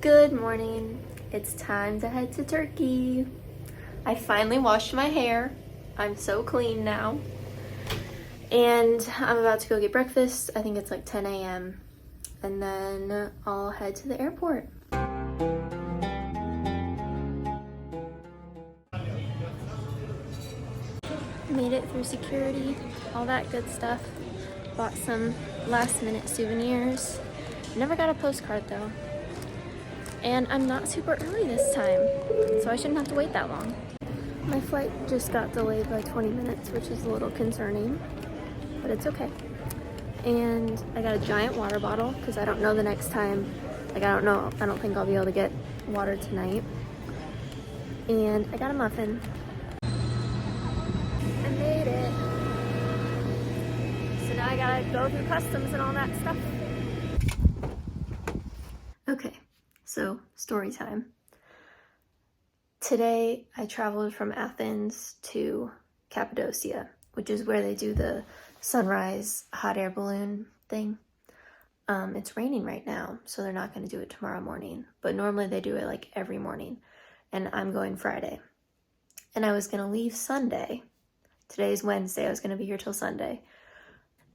Good morning. It's time to head to Turkey. I finally washed my hair. I'm so clean now. And I'm about to go get breakfast. I think it's like 10 a.m. And then I'll head to the airport. Made it through security, all that good stuff. Bought some last minute souvenirs. Never got a postcard though. And I'm not super early this time, so I shouldn't have to wait that long. My flight just got delayed by 20 minutes, which is a little concerning, but it's okay. And I got a giant water bottle because I don't know the next time. I don't think I'll be able to get water tonight. And I got a muffin. I made it. So now I gotta go through customs and all that stuff. Okay, so story time. Today I traveled from Athens to Cappadocia, which is where they do the sunrise hot air balloon thing. It's raining right now, so they're not going to do it tomorrow morning, but normally they do it like every morning, and I'm going Friday. And I was going to leave Sunday. Today's Wednesday. I was going to be here till Sunday.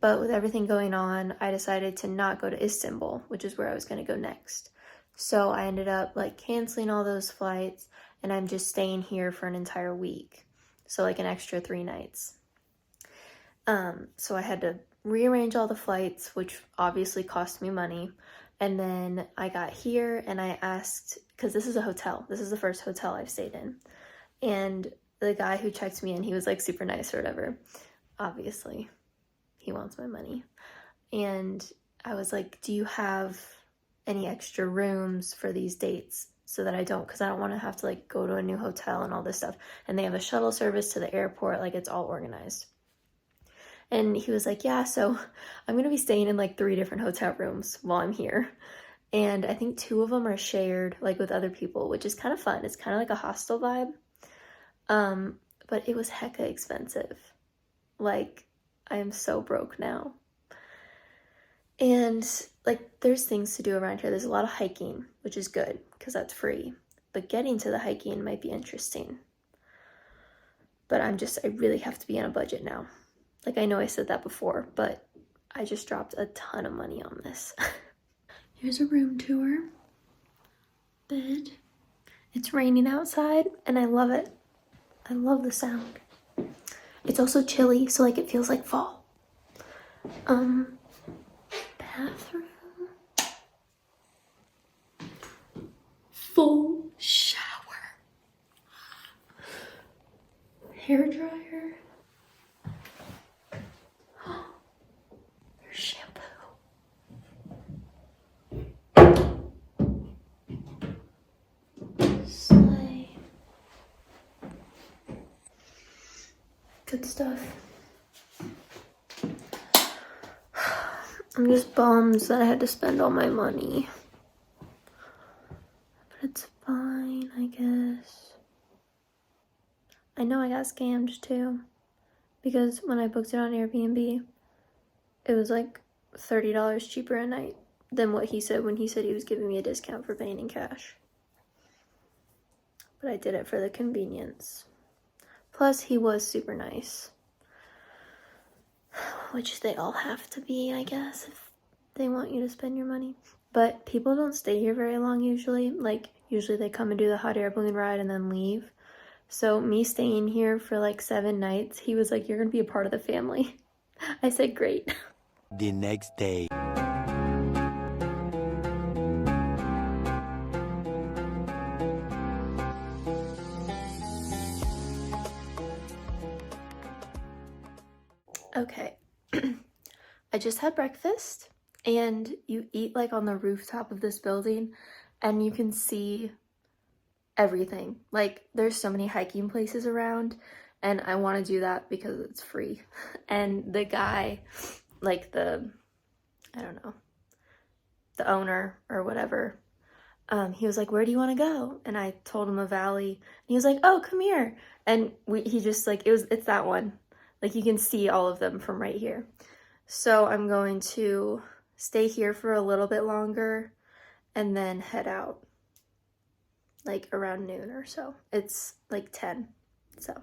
But with everything going on, I decided to not go to Istanbul, which is where I was going to go next. So I ended up like canceling all those flights, and I'm just staying here for an entire week. So like an extra 3 nights. So I had to rearrange all the flights, which obviously cost me money. And then I got here and I asked, because this is a hotel. This is the first hotel I've stayed in. And the guy who checked me in, he was like super nice or whatever. Obviously, he wants my money. And I was like, do you have any extra rooms for these dates so that because I don't want to have to like go to a new hotel and all this stuff. And they have a shuttle service to the airport, like it's all organized. And he was like, yeah, so I'm going to be staying in like 3 different hotel rooms while I'm here. And I think 2 of them are shared like with other people, which is kind of fun. It's kind of like a hostel vibe. But it was hecka expensive. Like, I am so broke now. And like, there's things to do around here. There's a lot of hiking, which is good because that's free. But getting to the hiking might be interesting. But I really have to be on a budget now. Like, I know I said that before, but I just dropped a ton of money on this. Here's a room tour. Bed. It's raining outside, and I love it. I love the sound. It's also chilly, so like it feels like fall. Bathroom. Full shower. Hair dryer. There's shampoo. Slay. Good stuff. I'm just bummed that I had to spend all my money. But it's fine, I guess. I know I got scammed too. Because when I booked it on Airbnb, it was like $30 cheaper a night than what he said when he said he was giving me a discount for paying in cash. But I did it for the convenience. Plus, he was super nice. Which they all have to be, I guess, if they want you to spend your money. But people don't stay here very long usually. Like, usually they come and do the hot air balloon ride and then leave. So me staying here for like 7 nights, he was like, you're gonna be a part of the family. I said, great. The next day. Okay. I just had breakfast, and you eat like on the rooftop of this building, and you can see everything. Like, there's so many hiking places around, and I want to do that because it's free. And the guy, like the owner or whatever, he was like, where do you want to go? And I told him a valley, and he was like, oh, come here. And he just like, it's that one. Like, you can see all of them from right here. So I'm going to stay here for a little bit longer and then head out. like around noon or so. It's like 10, so.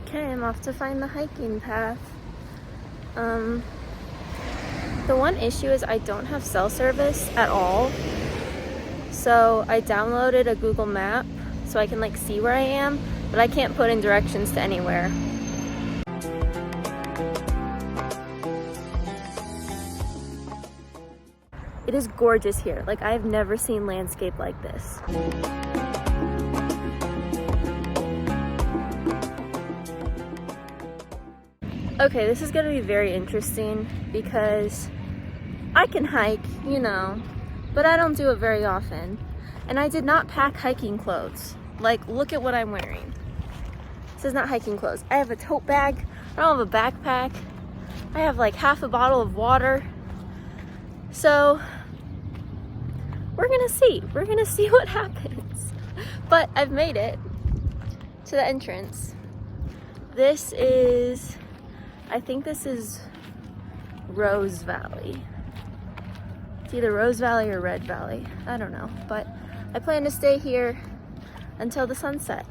Okay, I'm off to find the hiking path. The one issue is I don't have cell service at all. So I downloaded a Google map so I can like see where I am, but I can't put in directions to anywhere. It is gorgeous here. Like, I've never seen landscape like this. Okay, this is gonna be very interesting because I can hike, you know, but I don't do it very often. And I did not pack hiking clothes. Like, look at what I'm wearing. This is not hiking clothes. I have a tote bag. I don't have a backpack. I have like half a bottle of water. So we're gonna see. We're gonna see what happens. But I've made it to the entrance. This is, I think this is Rose Valley. It's either Rose Valley or Red Valley. I don't know. But I plan to stay here until the sunset.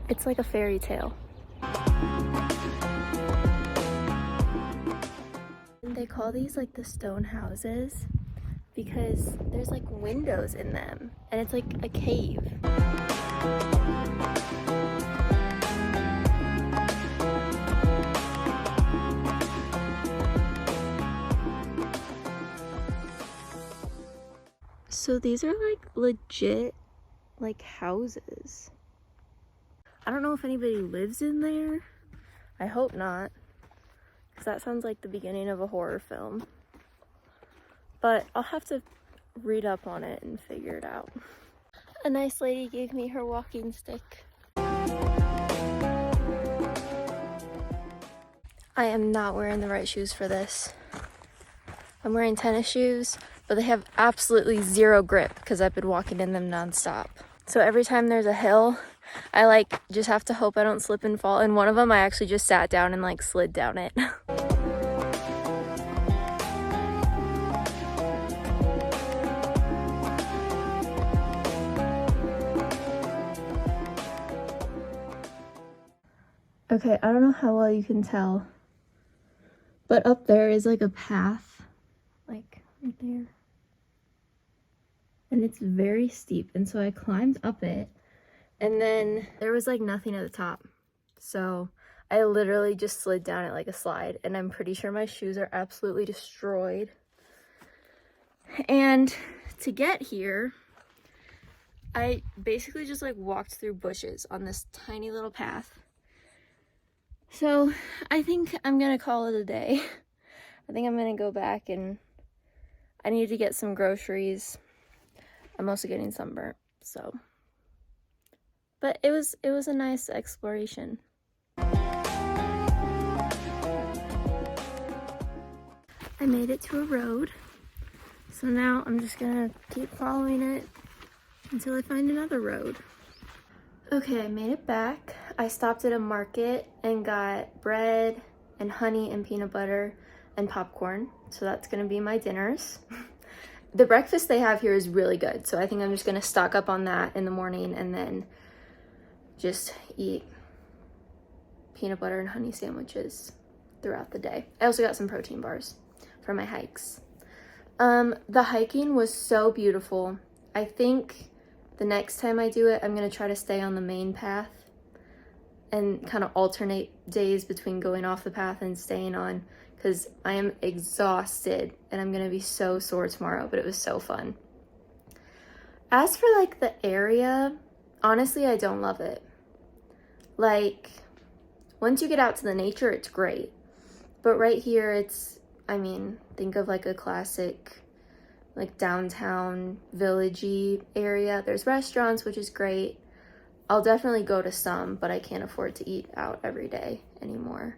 It's like a fairy tale. They call these like the stone houses because there's like windows in them and it's like a cave. So these are like legit like houses. I don't know if anybody lives in there. I hope not, because that sounds like the beginning of a horror film. But I'll have to read up on it and figure it out. A nice lady gave me her walking stick. I am not wearing the right shoes for this. I'm wearing tennis shoes, but they have absolutely zero grip because I've been walking in them nonstop. So every time there's a hill, I like just have to hope I don't slip and fall. And one of them I actually just sat down and like slid down it. Okay, I don't know how well you can tell, but up there is like a path, like right there. And it's very steep, and so I climbed up it, and then there was like nothing at the top. So I literally just slid down it like a slide, and I'm pretty sure my shoes are absolutely destroyed. And to get here, I basically just like walked through bushes on this tiny little path. So I think I'm gonna call it a day. I think I'm gonna go back and I need to get some groceries. I'm also getting sunburnt, so. But it was a nice exploration. I made it to a road. So now I'm just gonna keep following it until I find another road. Okay, I made it back. I stopped at a market and got bread and honey and peanut butter and popcorn. So that's gonna be my dinners. The breakfast they have here is really good. So I think I'm just gonna stock up on that in the morning and then just eat peanut butter and honey sandwiches throughout the day. I also got some protein bars for my hikes. The hiking was so beautiful. I think the next time I do it, I'm gonna try to stay on the main path and kind of alternate days between going off the path and staying on, because I am exhausted and I'm gonna be so sore tomorrow, but it was so fun. As for like the area, honestly, I don't love it. Like, once you get out to the nature, it's great. But right here, it's, I mean, think of like a classic, like downtown, villagey area. There's restaurants, which is great. I'll definitely go to some, but I can't afford to eat out every day anymore.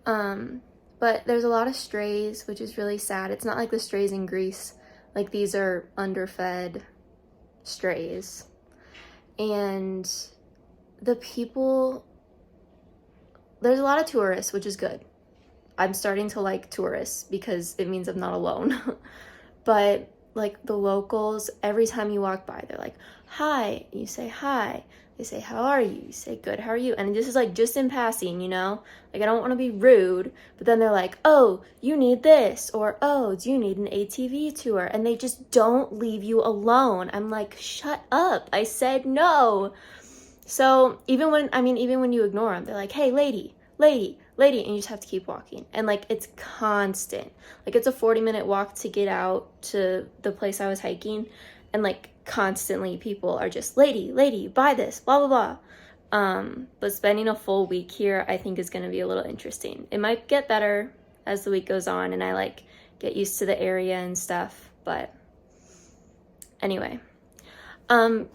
But there's a lot of strays, which is really sad. It's not like the strays in Greece. Like, these are underfed strays. and the people, there's a lot of tourists, which is good. I'm starting to like tourists because it means I'm not alone. But like the locals, every time you walk by, they're like, hi, you say hi. They say, how are you? You say, good, how are you? And this is like just in passing, you know? Like, I don't want to be rude, but then they're like, oh, you need this, or oh, do you need an ATV tour? And they just don't leave you alone. I'm like, shut up. I said no. So even when you ignore them, they're like, hey, lady, lady, lady, and you just have to keep walking. And like, it's constant. Like, it's a 40-minute walk to get out to the place I was hiking, and like constantly people are just, lady, lady, buy this, blah blah blah. But spending a full week here, I think, is going to be a little interesting. It might get better as the week goes on and I like get used to the area and stuff, but anyway,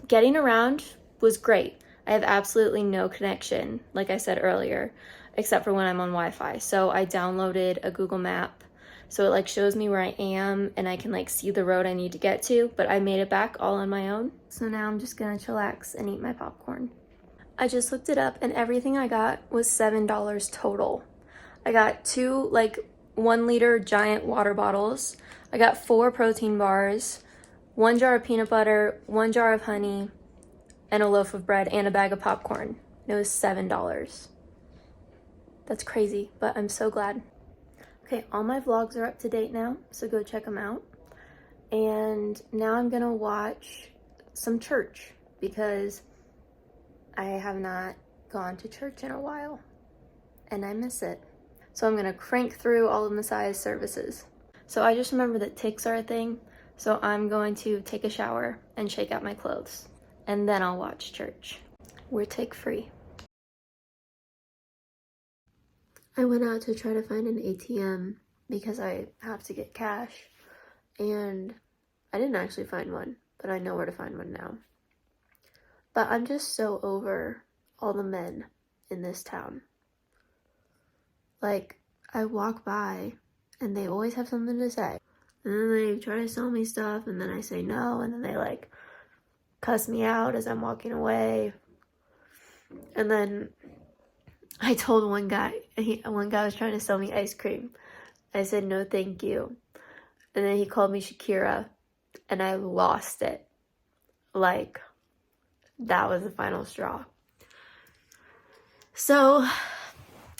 getting around was great. I have absolutely no connection, like I said earlier, except for when I'm on Wi-Fi. So I downloaded a Google map, so it like shows me where I am and I can like see the road I need to get to, but I made it back all on my own. So now I'm just gonna chillax and eat my popcorn. I just looked it up and everything I got was $7 total. I got 2 like 1 liter giant water bottles. I got 4 protein bars, 1 jar of peanut butter, 1 jar of honey, and a loaf of bread and a bag of popcorn. It was $7. That's crazy, but I'm so glad. Okay, all my vlogs are up to date now, so go check them out. And now I'm gonna watch some church because I have not gone to church in a while and I miss it. So I'm gonna crank through all of Messiah's services. So I just remember that ticks are a thing, so I'm going to take a shower and shake out my clothes, and then I'll watch church. We're tick free. I went out to try to find an ATM because I have to get cash, and I didn't actually find one, but I know where to find one now. But I'm just so over all the men in this town. Like, I walk by and they always have something to say. And then they try to sell me stuff, and then I say no, and then they like cuss me out as I'm walking away. And then I told one guy was trying to sell me ice cream. I said no thank you. And then he called me Shakira, and I lost it. Like, that was the final straw. So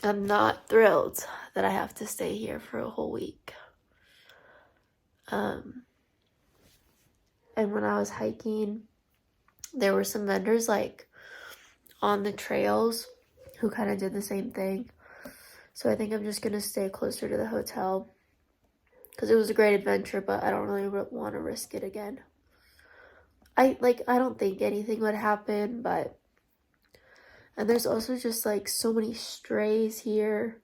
I'm not thrilled that I have to stay here for a whole week. And when I was hiking, there were some vendors like on the trails who kind of did the same thing. So I think I'm just gonna stay closer to the hotel because it was a great adventure, but I don't really want to risk it again. I don't think anything would happen, but and there's also just like so many strays here.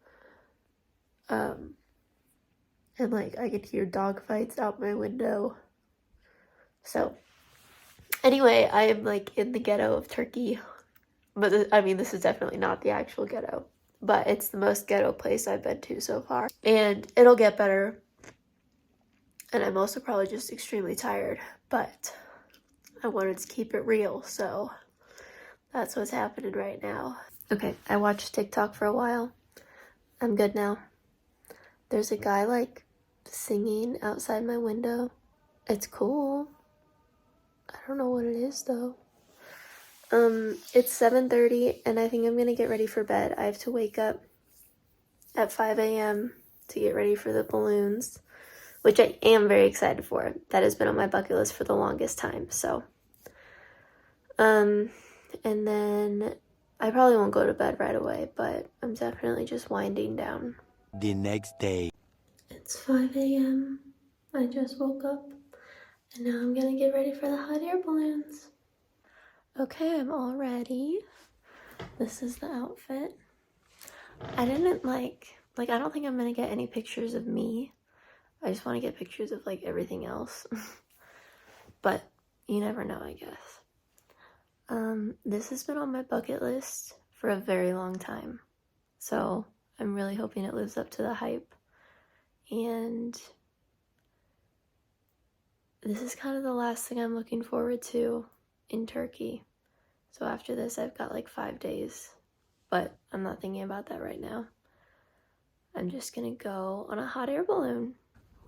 And like I could hear dog fights out my window. So anyway, I am like in the ghetto of Turkey. But this is definitely not the actual ghetto, but it's the most ghetto place I've been to so far. And it'll get better. And I'm also probably just extremely tired, but I wanted to keep it real, so that's what's happening right now. Okay, I watched TikTok for a while. I'm good now. There's a guy like singing outside my window. It's cool. I don't know what it is though. It's 7:30 and I think I'm gonna get ready for bed. I have to wake up at 5 a.m. to get ready for the balloons, which I am very excited for. That has been on my bucket list for the longest time, so. And then I probably won't go to bed right away, but I'm definitely just winding down. The next day. It's 5 a.m. I just woke up, and now I'm gonna get ready for the hot air balloons. Okay, I'm all ready. This is the outfit. I didn't I don't think I'm gonna get any pictures of me. I just want to get pictures of like everything else. But you never know, I guess. This has been on my bucket list for a very long time. So I'm really hoping it lives up to the hype. And this is kind of the last thing I'm looking forward to in Turkey. So after this, I've got like 5 days, but I'm not thinking about that right now. I'm just gonna go on a hot air balloon.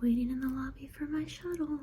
Waiting in the lobby for my shuttle.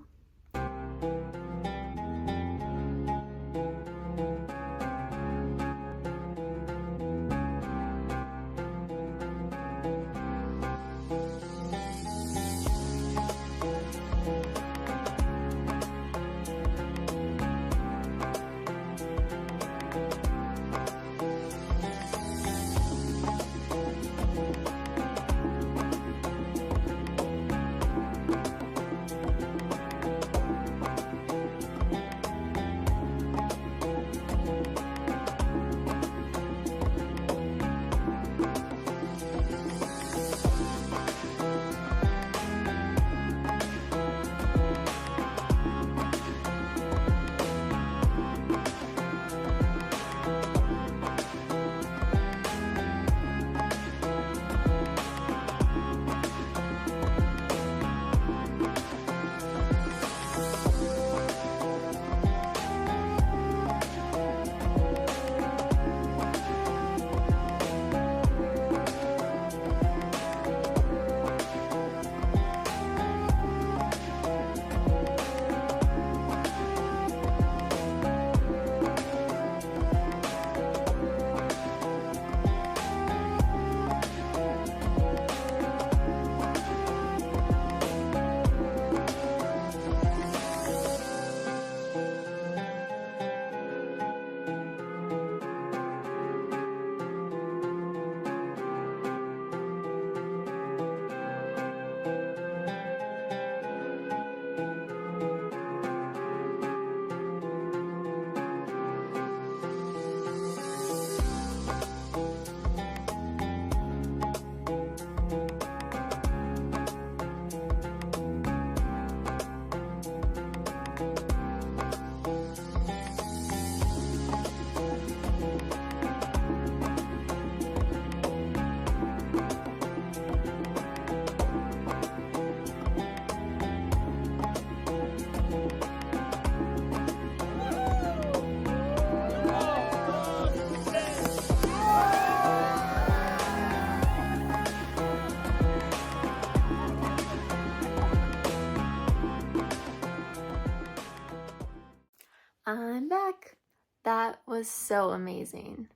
I'm back. That was so amazing.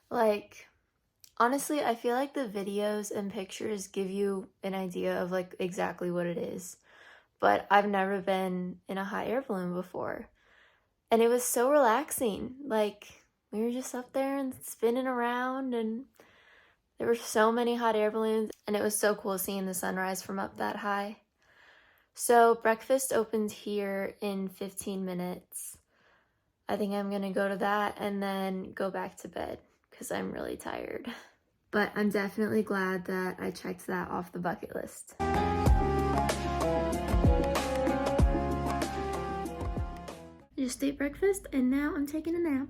Like, honestly, I feel like the videos and pictures give you an idea of like exactly what it is. But I've never been in a hot air balloon before. And it was so relaxing. Like, we were just up there and spinning around, and there were so many hot air balloons, and it was so cool seeing the sunrise from up that high. So breakfast opened here in 15 minutes. I think I'm gonna go to that and then go back to bed because I'm really tired. But I'm definitely glad that I checked that off the bucket list. I just ate breakfast and now I'm taking a nap.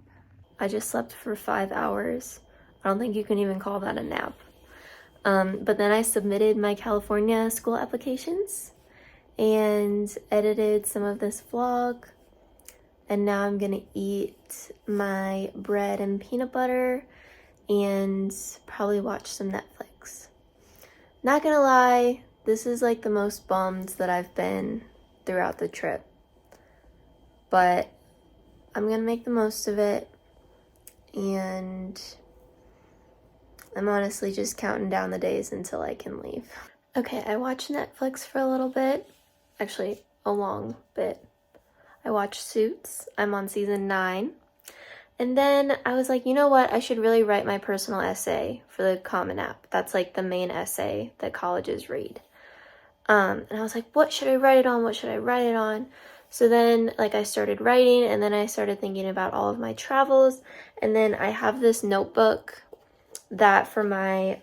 I just slept for 5 hours. I don't think you can even call that a nap. But then I submitted my California school applications and edited some of this vlog. And now I'm gonna eat my bread and peanut butter and probably watch some Netflix. Not gonna lie, this is like the most bummed that I've been throughout the trip. But I'm gonna make the most of it, and I'm honestly just counting down the days until I can leave. Okay, I watched Netflix for a little bit. Actually, a long bit. I watched Suits. I'm on season 9. And then I was like, you know what? I should really write my personal essay for the Common App. That's like the main essay that colleges read. And I was like, what should I write it on? What should I write it on? So then like I started writing, and then I started thinking about all of my travels. And then I have this notebook that for my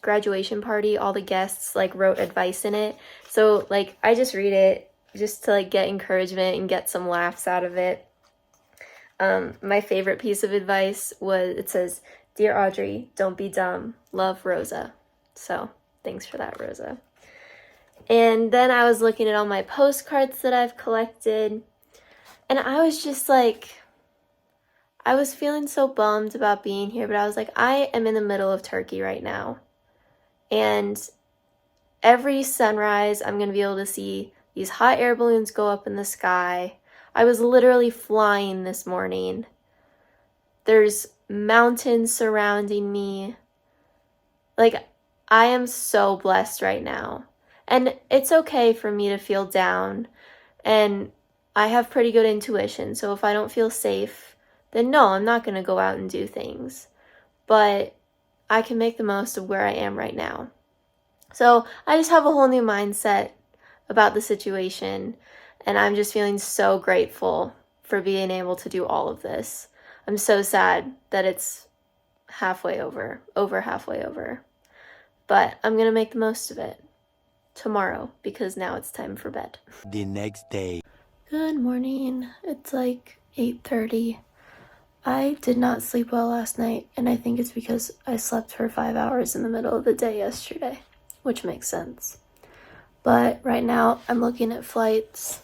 graduation party, all the guests like wrote advice in it. So like I just read it just to like get encouragement and get some laughs out of it. My favorite piece of advice was, it says, "Dear Audrey, don't be dumb. Love, Rosa." So thanks for that, Rosa. And then I was looking at all my postcards that I've collected, and I was just like, I was feeling so bummed about being here, but I was like, I am in the middle of Turkey right now. And every sunrise, I'm going to be able to see these hot air balloons go up in the sky. I was literally flying this morning. There's mountains surrounding me. Like, I am so blessed right now. And it's okay for me to feel down. And I have pretty good intuition. So if I don't feel safe, then no, I'm not going to go out and do things. But I can make the most of where I am right now. So I just have a whole new mindset about the situation. And I'm just feeling so grateful for being able to do all of this. I'm so sad that it's halfway over halfway over. But I'm going to make the most of it tomorrow because now it's time for bed. The next day. Good morning. It's like 8:30. I did not sleep well last night, and I think it's because I slept for 5 hours in the middle of the day yesterday, which makes sense. But right now, I'm looking at flights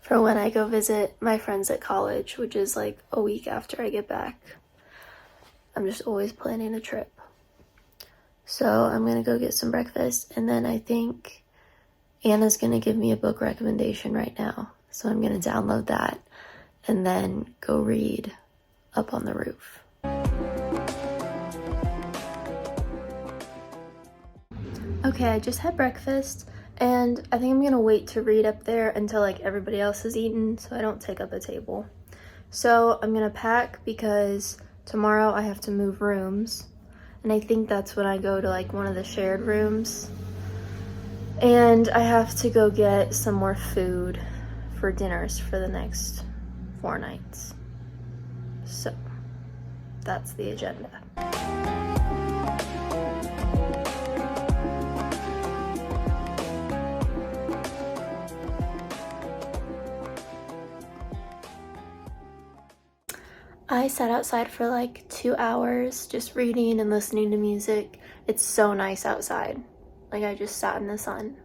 for when I go visit my friends at college, which is like a week after I get back. I'm just always planning a trip. So I'm gonna go get some breakfast, and then I think Anna's gonna give me a book recommendation right now. So I'm gonna download that and then go read up on the roof. Okay, I just had breakfast, and I think I'm gonna wait to read up there until like everybody else has eaten so I don't take up a table. So I'm gonna pack because tomorrow I have to move rooms, and I think that's when I go to like one of the shared rooms. And I have to go get some more food for dinners for the next 4 nights. So that's the agenda. I sat outside for like 2 hours just reading and listening to music. It's so nice outside. Like I just sat in the sun.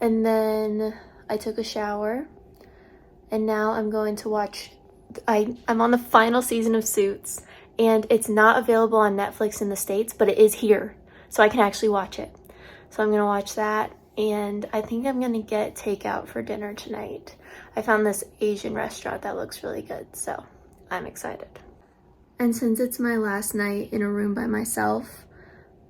And then I took a shower. And now I'm going to watch, I'm on the final season of Suits. And it's not available on Netflix in the States, but it is here. So I can actually watch it. So I'm going to watch that. And I think I'm going to get takeout for dinner tonight. I found this Asian restaurant that looks really good. So I'm excited. And since it's my last night in a room by myself,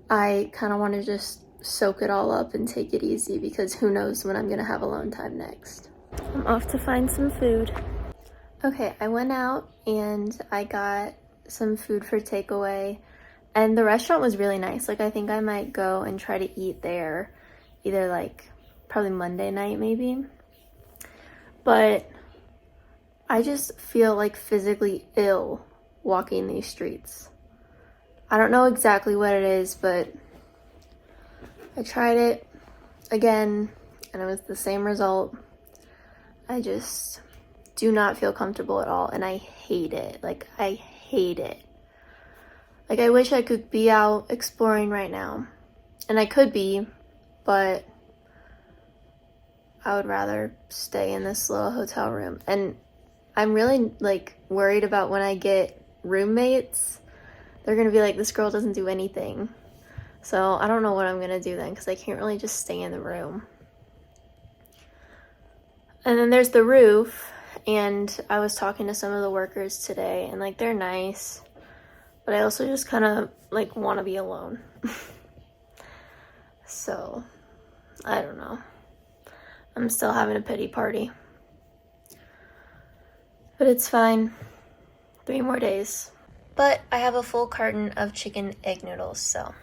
I kind of want to just soak it all up and take it easy because who knows when I'm going to have alone time next. I'm off to find some food. Okay, I went out and I got some food for takeaway, and the restaurant was really nice. Like I think I might go and try to eat there either like probably Monday night maybe. But I just feel like physically ill walking these streets. I don't know exactly what it is, but I tried it again and it was the same result. I just do not feel comfortable at all and I hate it. Like I hate it. Like I wish I could be out exploring right now. And I could be, but I would rather stay in this little hotel room. And I'm really like worried about when I get roommates. They're gonna be like, this girl doesn't do anything. So I don't know what I'm gonna do then because I can't really just stay in the room. And then there's the roof, and I was talking to some of the workers today, and like they're nice, but I also just kind of like want to be alone. So I don't know. I'm still having a pity party. But it's fine. 3 more days. But I have a full carton of chicken egg noodles, so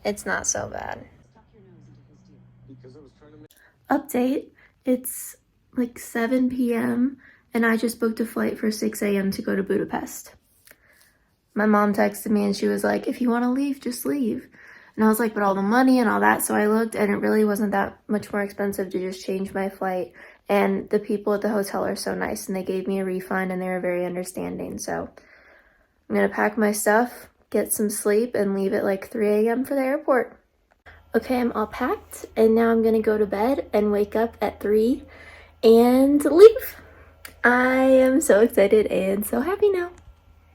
it's not so bad. Update, it's like 7 p.m. and I just booked a flight for 6 a.m. to go to Budapest. My mom texted me and she was like, if you want to leave, just leave. And I was like, but all the money and all that. So I looked and it really wasn't that much more expensive to just change my flight. And the people at the hotel are so nice and they gave me a refund and they were very understanding. So I'm going to pack my stuff, get some sleep, and leave at like 3 a.m. for the airport. Okay, I'm all packed and now I'm going to go to bed and wake up at 3 and leave. I am so excited and so happy now.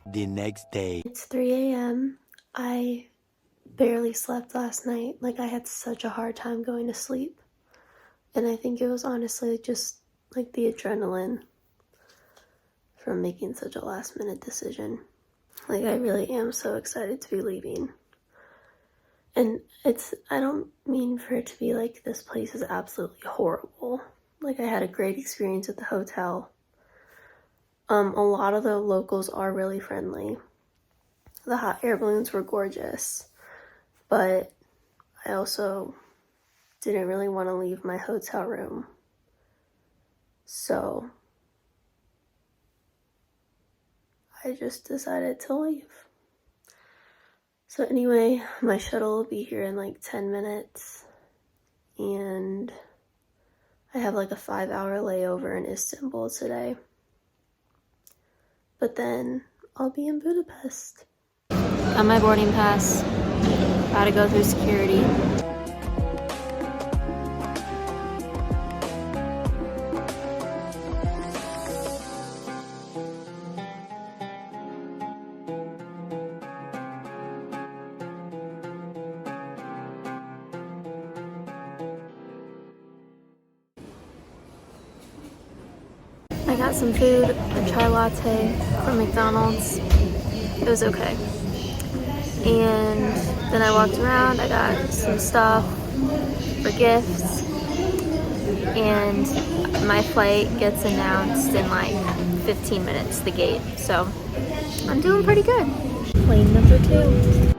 The next day. It's 3 a.m. I barely slept last night. Like, I had such a hard time going to sleep. And I think it was honestly just like the adrenaline from making such a last minute decision. Like, I really am so excited to be leaving. And I don't mean for it to be like this place is absolutely horrible. Like, I had a great experience at the hotel. A lot of the locals are really friendly. The hot air balloons were gorgeous, but I also didn't really want to leave my hotel room. So I just decided to leave. So anyway, my shuttle will be here in like 10 minutes, and I have like a 5-hour layover in Istanbul today. But then I'll be in Budapest. Got my boarding pass. Gotta go through security. I got some food, a chai latte from McDonald's. It was okay. And then I walked around, I got some stuff for gifts, and my flight gets announced in like 15 minutes, the gate. So I'm doing pretty good. Plane number 2.